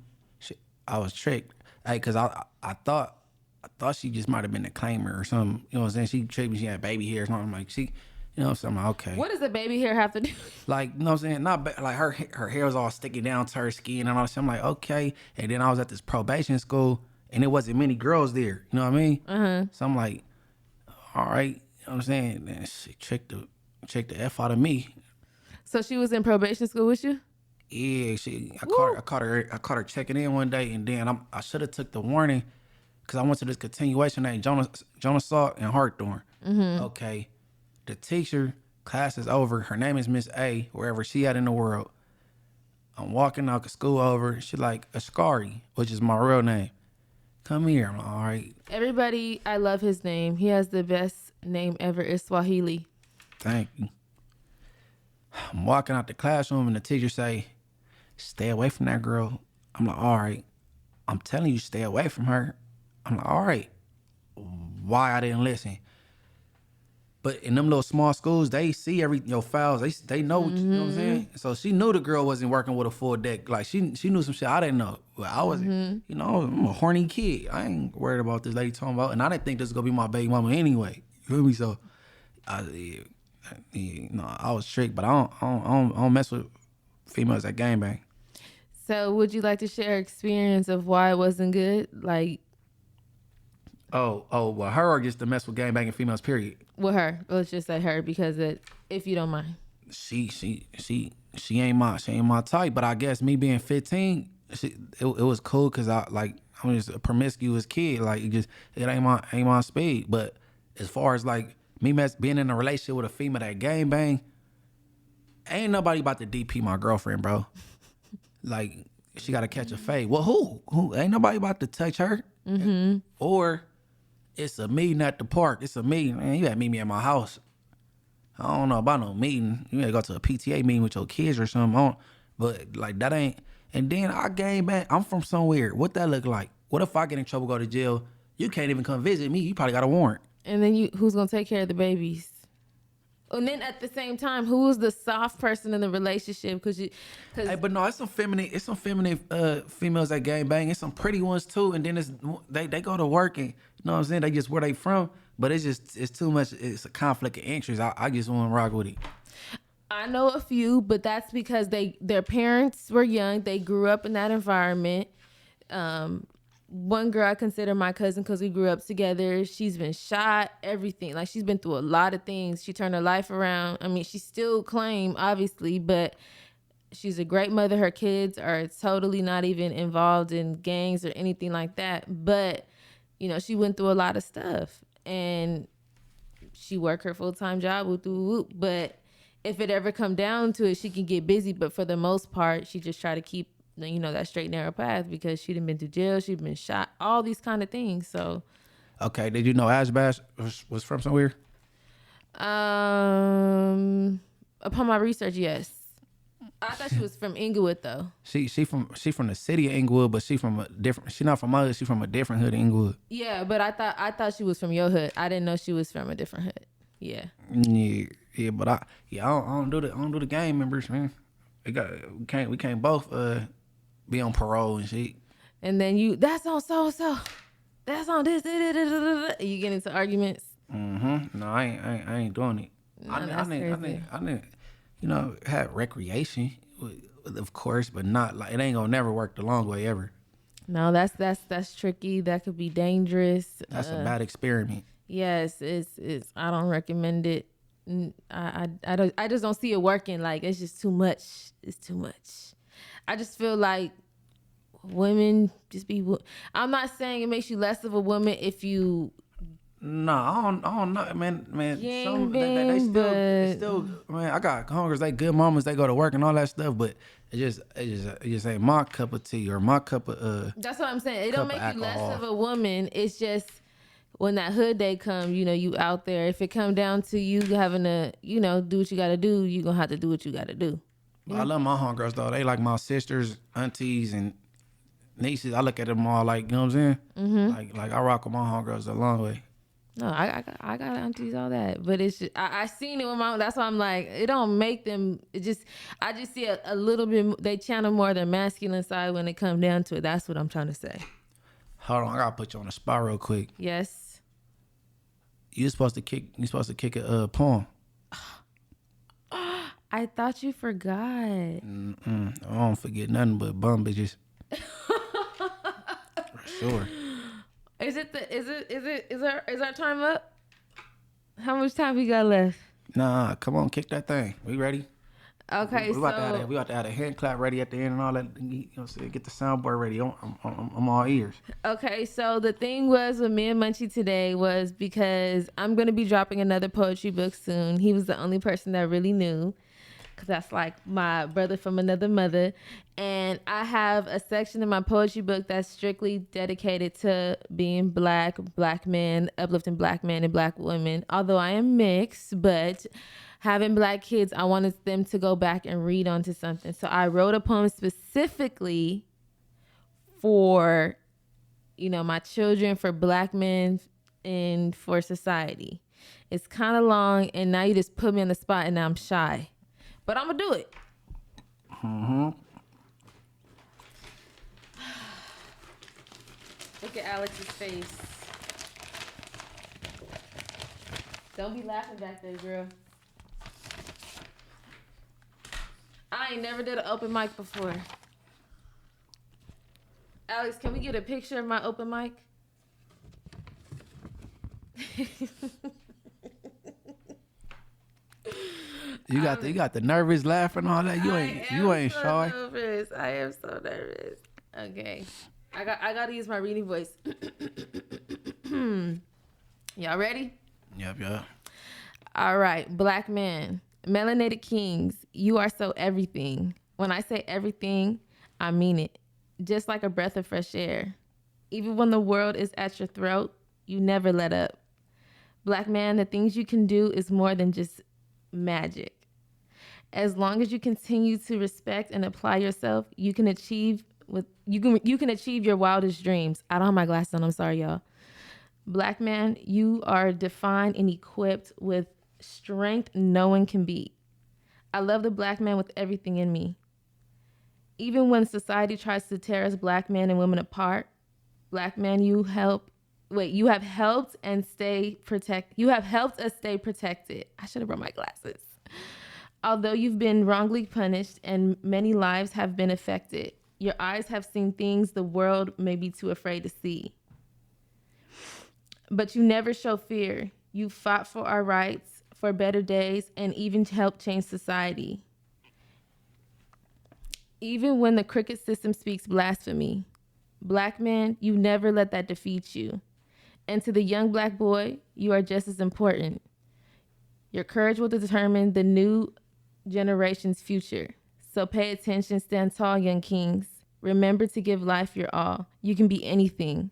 I was tricked. Hey, cause I thought she just might have been a claimer or something. You know what I'm saying? She tricked me. She had baby hair or something. Like she, you know what I'm saying? Okay. What does the baby hair have to do? Like, you know what I'm saying? Not like her hair was all sticking down to her skin and all that shit. I'm like, okay. And then I was at this probation school and there wasn't many girls there. You know what I mean? Uh-huh. So I'm like, all right. You know what I'm saying? Then she checked the F out of me. So she was in probation school with you? Yeah, I caught her checking in one day, and then I should have took the warning because I went to this continuation named Jonas Salt and Hawthorne. Mm-hmm. Okay, the teacher, class is over. Her name is Miss A, wherever she at in the world. I'm walking out the school over. She like Ashkari, which is my real name. Come here. I'm like, all right. Everybody, I love his name. He has the best name ever. It's Swahili. Thank you. I'm walking out the classroom and the teacher say, stay away from that girl. I'm like, all right. I'm telling you, stay away from her. I'm like, all right. Why I didn't listen? But in them little small schools, they see your files. They know, you know what I'm saying? So she knew the girl wasn't working with a full deck. Like she knew some shit I didn't know. But I wasn't, you know, I'm a horny kid. I ain't worried about this lady talking about. And I didn't think this was gonna be my baby mama anyway. You feel me? So I was tricked, but I don't mess with females that gangbang. So would you like to share experience of why it wasn't good? Like, well, her or just to mess with gangbanging females, period. With her, let's just say her because if you don't mind. She ain't my type, but I guess me being 15, it was cool because I'm just a promiscuous kid. Like it ain't my speed. But as far as like me being in a relationship with a female that gangbang, ain't nobody about to DP my girlfriend, bro. Like she got to catch a fade. Well, who? Ain't nobody about to touch her. Mm-hmm. Or it's a meeting at the park. It's a meeting. Man, you gotta meet me at my house. I don't know about no meeting. You gotta go to a PTA meeting with your kids or something. But like that ain't. And then I gang bang. I'm from somewhere. What that look like? What if I get in trouble, go to jail? You can't even come visit me. You probably got a warrant. And then who's gonna take care of the babies? And then at the same time, who's the soft person in the relationship? Hey, but no, it's some feminine females that gang bang. It's some pretty ones too. And then they go to work and you know what I'm saying. They just where they from. But it's too much. It's a conflict of interest. I just want to rock with it. I know a few, but that's because their parents were young. They grew up in that environment. One girl I consider my cousin because we grew up together. She's been shot, everything. Like she's been through a lot of things. She turned her life around. I mean, she still claimed, obviously, but she's a great mother. Her kids are totally not even involved in gangs or anything like that. But, you know, she went through a lot of stuff and she worked her full-time job. But if it ever come down to it, she can get busy. But for the most part, she just try to keep, you know, that straight narrow path because she'd been to jail, she'd been shot, all these kind of things. So, okay, did you know Ash Bash was from somewhere? A Upon my research, yes. I thought she was from Inglewood though. She from the city of Inglewood, but she not from my hood. She from a different hood in Inglewood. Yeah, but I thought she was from your hood. I didn't know she was from a different hood. Yeah. Yeah, but I don't do the gang members, man. We can't both be on parole and shit. And then that's on so. That's on this. You get into arguments. No, I ain't doing it. No, I didn't, have recreation, of course, but not like it ain't gonna never work the long way ever. No, that's tricky. That could be dangerous. That's a bad experiment. Yes, it's. I don't recommend it. I just don't see it working. Like it's just too much. It's too much. I just feel like women just be. I'm not saying it makes you less of a woman if you. No, I don't know, man. Gang They bang, still, man. I got homegirls. They good mamas. They go to work and all that stuff, but it just ain't my cup of tea or my cup of. That's what I'm saying. It don't make you less alcohol. of a woman. It's just when that hood day come, you out there. If it come down to you having to, do what you got to do, you gonna have to do what you got to do. I love my homegirls though. They like my sisters, aunties, and nieces. I look at them all like, you know what I'm saying? Mm-hmm. Like I rock with my homegirls a long way. No, I got aunties, all that, but it's just, I seen it with my. That's why I'm like, it don't make them. I just see a little bit. They channel more their masculine side when it comes down to it. That's what I'm trying to say. Hold on, I gotta put you on the spot real quick. Yes. You supposed to kick a poem. I thought you forgot. I don't forget nothing but bum bitches. For sure. Is our time up? How much time we got left? Nah, come on, kick that thing. We ready? Okay, we about to have a hand clap ready at the end and all that. Get the soundboard ready. I'm all ears. Okay, so the thing was with me and Munchie today was because I'm gonna be dropping another poetry book soon. He was the only person that really knew, because that's like my brother from another mother. And I have a section in my poetry book that's strictly dedicated to being black men, uplifting black men and black women. Although I am mixed, but having black kids, I wanted them to go back and read onto something. So I wrote a poem specifically for, my children, for black men, and for society. It's kind of long, and now you just put me on the spot, and now I'm shy. But I'm going to do it. Mm-hmm. Look at Alex's face. Don't be laughing back there, girl. I ain't never did an open mic before. Alex, can we get a picture of my open mic? You got the nervous laugh and all that. You ain't so shy. Nervous. I am so nervous. Okay. I gotta use my reading voice. Y'all ready? Yep. All right. Black man, melanated kings, you are so everything. When I say everything, I mean it. Just like a breath of fresh air. Even when the world is at your throat, you never let up. Black man, the things you can do is more than just magic. As long as you continue to respect and apply yourself, you can achieve your wildest dreams. I don't have my glasses on, I'm sorry, y'all. Black man, you are defined and equipped with strength no one can beat. I love the black man with everything in me. Even when society tries to tear us black men and women apart, black man, you have helped us stay protected. I should have brought my glasses. Although you've been wrongly punished and many lives have been affected, your eyes have seen things the world may be too afraid to see. But you never show fear. You fought for our rights, for better days, and even helped change society. Even when the crooked system speaks blasphemy, black man, you never let that defeat you. And to the young black boy, you are just as important. Your courage will determine the new generation's future. So pay attention, stand tall, young kings. Remember to give life your all. You can be anything.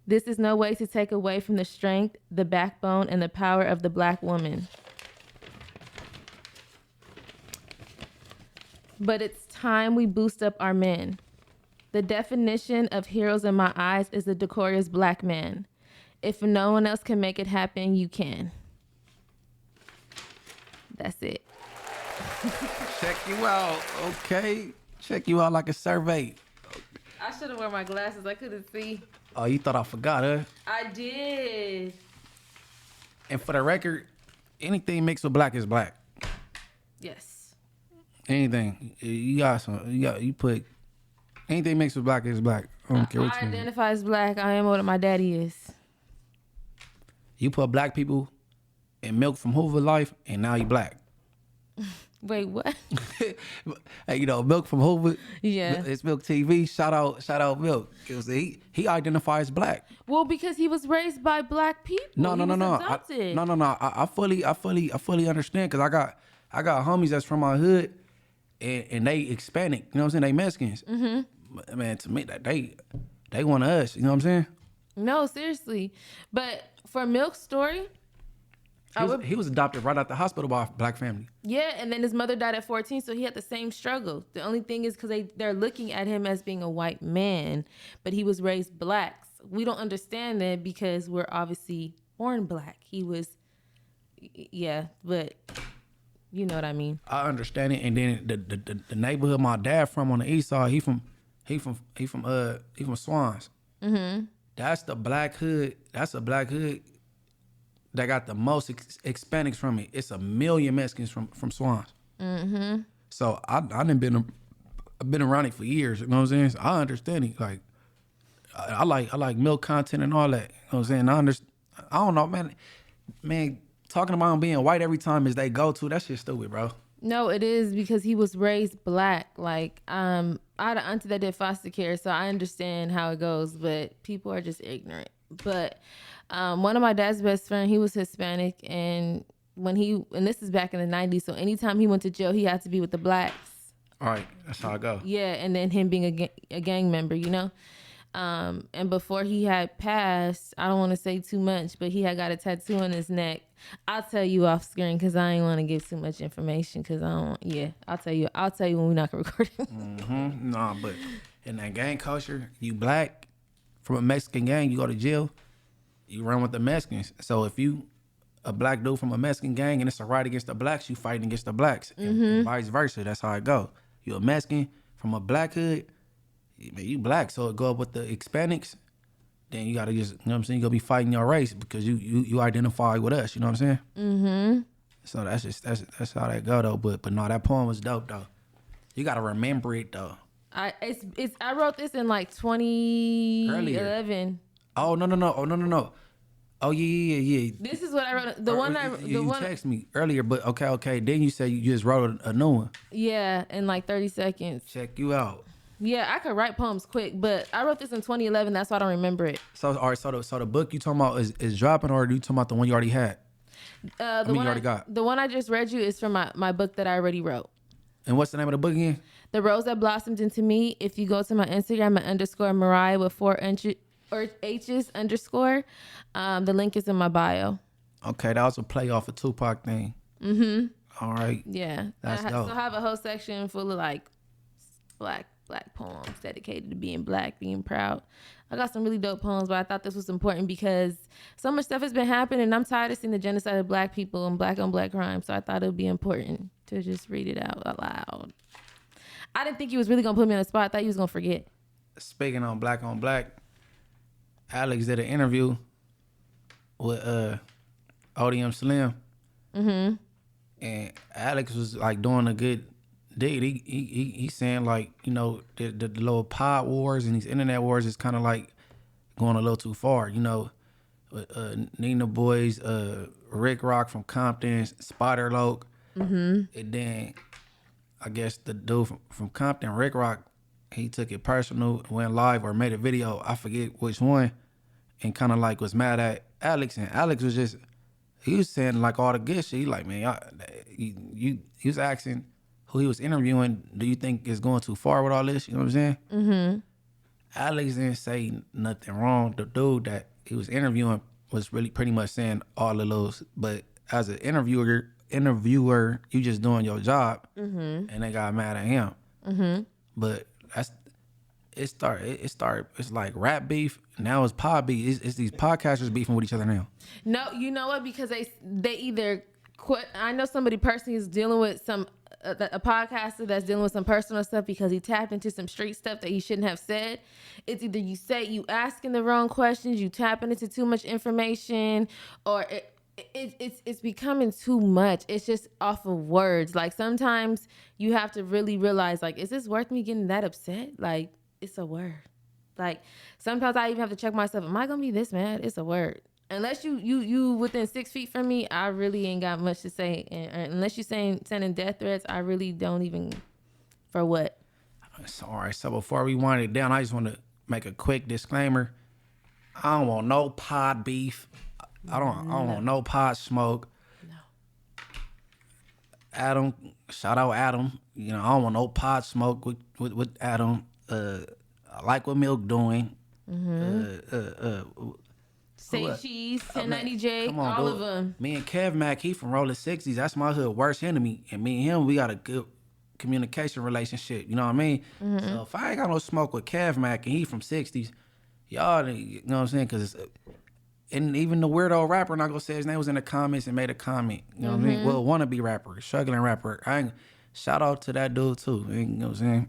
This is no way to take away from the strength, the backbone, and the power of the black woman. but it's time we boost up our men. The definition of heroes in my eyes is a decorous black man. If no one else can make it happen, you can. That's it. Check you out, okay? Check you out like a survey. I should have worn my glasses. I couldn't see. Oh, you thought I forgot, huh? I did. And for the record, anything mixed with black is black. Yes. Anything. You put anything mixed with black is black. I don't care what I you identify as black. I am what my daddy is. You put black people in Milk from Hoover Life, and now you black. Wait, what? Hey, you know, Milk from Hoover. Yeah. It's Milk TV. Shout out Milk. 'Cause he identifies black. Well, because he was raised by black people. No. He was adopted. I fully understand, because I got homies that's from my hood, and they Hispanic. You know what I'm saying? They Mexicans. Mm-hmm. Man, to me, that they one of us. You know what I'm saying? No, seriously. But for Milk's story, He was adopted right out the hospital by a black family. yeah, and then his mother died at 14, so he had the same struggle. The only thing is because they're looking at him as being a white man, but he was raised black. We don't understand that because we're obviously born black. He was, yeah, but you know what I mean. I understand it. And then the neighborhood my dad from on the east side, he from Swans. Mm-hmm. That's the black hood. That's a black hood that got the most Hispanics from it. It's 1 million Mexicans from Swans. Mm-hmm. So I've been around it for years. You know what I'm saying? So I understand it. Like I like milk content and all that. You know what I'm saying? I don't know, man. Man, talking about him being white every time is they go to. That shit stupid, bro. No, it is because he was raised black. Like, I had an auntie that did foster care, so I understand how it goes, but people are just ignorant. But one of my dad's best friend, he was Hispanic, and and this is back in the 90s, so anytime he went to jail, he had to be with the blacks. All right, that's how I go. Yeah, and then him being a gang member, you know? And before he had passed, I don't want to say too much, but he had got a tattoo on his neck. I'll tell you off screen because I ain't want to give too much information because I don't. Yeah, I'll tell you when we're not recording. Mm-hmm. Nah, but in that gang culture, you black from a Mexican gang, you go to jail, you run with the Mexicans. So if you a black dude from a Mexican gang and it's a riot against the blacks, you fighting against the blacks, and vice versa. That's how it go. You a Mexican from a black hood, you black, so it go up with the Hispanics. Then you gotta just, you know what I'm saying, you gonna be fighting your race because you identify with us, you know what I'm saying? Mm-hmm. So that's how that go though. But no, that poem was dope though. You gotta remember it though. I wrote this in like 2011. Earlier. Oh no. Oh yeah. This is what I wrote. You texted me earlier, but okay. Then you say you just wrote a new one. Yeah, in like 30 seconds. Check you out. Yeah, I could write poems quick, but I wrote this in 2011. That's why I don't remember it. So all right, so the book you talking about is dropping, or are you talking about the one you already had? You already got. The one I just read you is from my book that I already wrote. And what's the name of the book again? The Rose That Blossomed Into Me. If you go to my Instagram at _Mariah with 4 H's _. The link is in my bio. Okay, that was a play off a Tupac thing. Mm-hmm. All right. Yeah. That's dope. So I have a whole section full of like black poems dedicated to being black, being proud. I got some really dope poems, but I thought this was important because so much stuff has been happening and I'm tired of seeing the genocide of black people and black on black crime. So I thought it would be important to just read it out loud. I didn't think he was really going to put me on the spot. I thought he was going to forget. Speaking on black, Alex did an interview with ODM Slim. Mm-hmm. And Alex was like doing a good deed. He's saying like, you know, the little pod wars and these internet wars is kind of like going a little too far. You know, Nina Boys, Rick Rock from Compton, Spider Loke. Mm-hmm. And then I guess the dude from Compton, Rick Rock, he took it personal, went live or made a video, I forget which one, and kind of like was mad at Alex. And Alex was just, he was saying like all the good shit. He like, man, he was asking who he was interviewing, do you think is going too far with all this? You know what I'm saying? Mm-hmm. Alex didn't say nothing wrong. The dude that he was interviewing was really pretty much saying all of those. But as an interviewer, interviewer, you just doing your job, and they got mad at him. But it's like rap beef. Now it's pod beef. It's these podcasters beefing with each other now. No, you know what? Because they either quit. I know somebody personally is dealing with a podcaster that's dealing with some personal stuff because he tapped into some street stuff that he shouldn't have said. It's either you asking the wrong questions, you tapping into too much information, or it's becoming too much. It's just off of words. Like sometimes you have to really realize, like, is this worth me getting that upset? Like, it's a word. Like sometimes I even have to check myself. Am I gonna be this mad? It's a word. Unless you within 6 feet from me, I really ain't got much to say. And unless you sending death threats, I really don't even. For what? So, all right. So before we wind it down, I just want to make a quick disclaimer. I don't want no pod beef. I don't want no pod smoke. No. Adam, shout out Adam. You know, I don't want no pod smoke with Adam. I like what Milk doing. Say Cheese, 1090J, all of them. Me and Kev Mack, he from Rolling 60s. That's my hood worst enemy. And me and him, we got a good communication relationship. You know what I mean? So if I ain't got no smoke with Kev Mack and he from 60s, y'all, you know what I'm saying? Because and even the weirdo rapper, not gonna say his name, was in the comments and made a comment. You know what I mean? Well, wannabe rapper, struggling rapper. Shout out to that dude too. You know what I'm saying?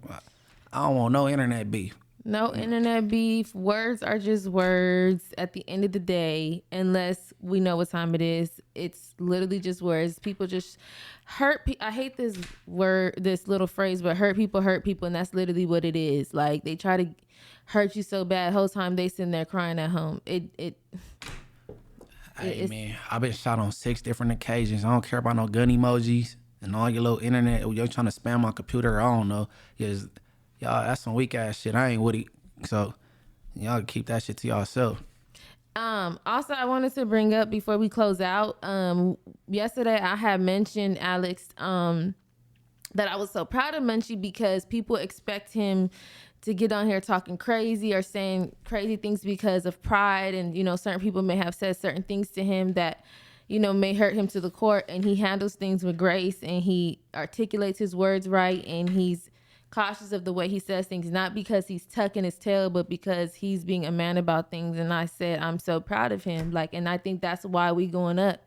I don't want no internet beef. No internet beef. Words are just words at the end of the day, unless we know what time it is. It's literally just words. People just hurt I hate this word, this little phrase, but hurt people, and that's literally what it is. Like, they try to hurt you so bad, whole time they sitting there crying at home. Hey, man, I've been shot on 6 different occasions. I don't care about no gun emojis and all your little internet. You're trying to spam my computer, I don't know. Y'all, that's some weak ass shit. I ain't with it. So y'all can keep that shit to yourself. Also, I wanted to bring up before we close out, yesterday I had mentioned Alex, that I was so proud of Munchie because people expect him to get on here talking crazy or saying crazy things because of pride. And, you know, certain people may have said certain things to him that, you know, may hurt him to the core, and he handles things with grace and he articulates his words right, and he's cautious of the way he says things, not because he's tucking his tail, but because he's being a man about things. And I said, I'm so proud of him. Like, and I think that's why we going up.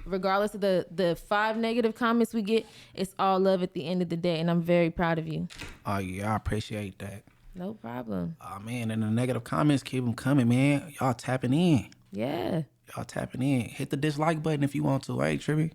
Regardless of the 5 negative comments we get, it's all love at the end of the day. And I'm very proud of you. Oh, yeah, I appreciate that. No problem. Oh, man, and the negative comments, keep them coming, man. Y'all tapping in. Yeah. Y'all tapping in. Hit the dislike button if you want to. Hey, Trippy.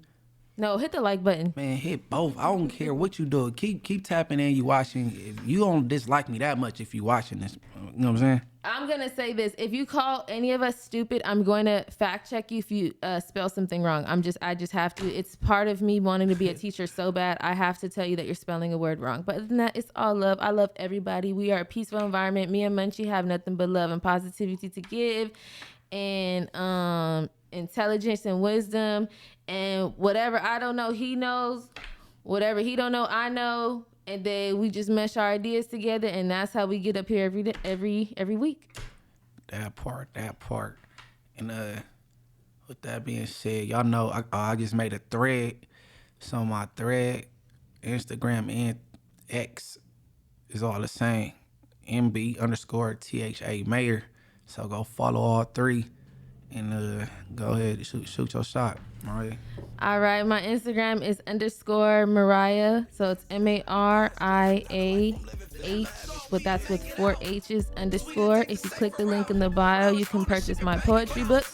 No, hit the like button. Man, hit both. I don't care what you do. Keep tapping in. You watching. If you don't dislike me that much if you watching this. You know what I'm saying? I'm going to say this. If you call any of us stupid, I'm going to fact check you if you spell something wrong. I just have to. It's part of me wanting to be a teacher so bad. I have to tell you that you're spelling a word wrong. But other than that, it's all love. I love everybody. We are a peaceful environment. Me and Munchie have nothing but love and positivity to give. And intelligence and wisdom, and whatever I don't know, he knows. Whatever he don't know, I know. And then we just mesh our ideas together, and that's how we get up here every week. That part. And with that being said, y'all know I just made a thread. So my thread, Instagram and X is all the same. MB_THA Mayor. So go follow all 3 and go ahead and shoot your shot, Mariah. All right, my Instagram is _Mariah. So it's MARIAH, but that's with 4 H's _. If you click the link in the bio, you can purchase my poetry book.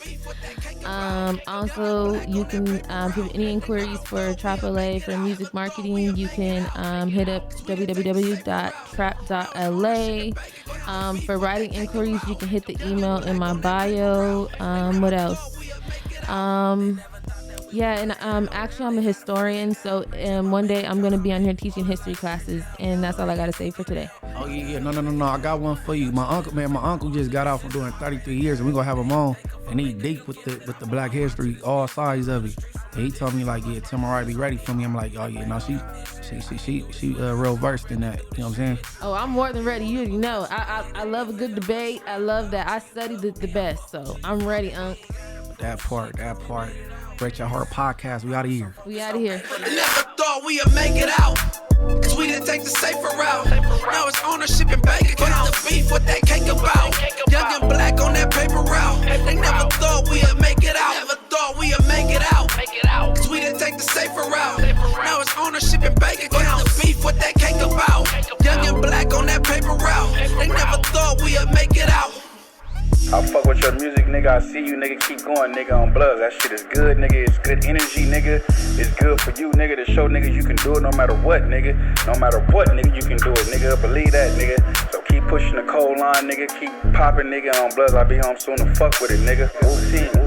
Also, you can, if you have any inquiries for Trap-LA for music marketing, you can hit up www.trap.la. For writing inquiries, you can hit the email in my bio. What else? Yeah, and actually I'm a historian, so one day I'm gonna be on here teaching history classes, and that's all I gotta say for today. Oh yeah, no, I got one for you. My uncle just got out from doing 33 years, and we gonna have him on, and he deep with the Black history, all sides of it. And he told me like, yeah, tomorrow be ready for me. I'm like, oh yeah, no, she real versed in that. You know what I'm saying? Oh, I'm more than ready. You already know. I love a good debate. I love that. I study the best, so I'm ready, Unc. That part. Break Your Heart podcast. We out of here. We out of here. Never thought we'd make it out, cause we didn't take the safer route. Now it's ownership and bank accounts. The beef, what that cake about? Young and black on that paper route. They never thought we'd make it out. Never thought we'd make it out, cause we didn't take the safer route. Now it's ownership and bank accounts. The beef, what that cake about? Young and black on that paper route. They never thought we'd make it out. I fuck with your music, nigga. I see you, nigga. Keep going, nigga, on Bloods. That shit is good, nigga. It's good energy, nigga. It's good for you, nigga, to show niggas you can do it no matter what, nigga. No matter what, nigga, you can do it, nigga. Believe that, nigga. So keep pushing the cold line, nigga. Keep popping, nigga, on Bloods. I'll be home soon to fuck with it, nigga. We'll see.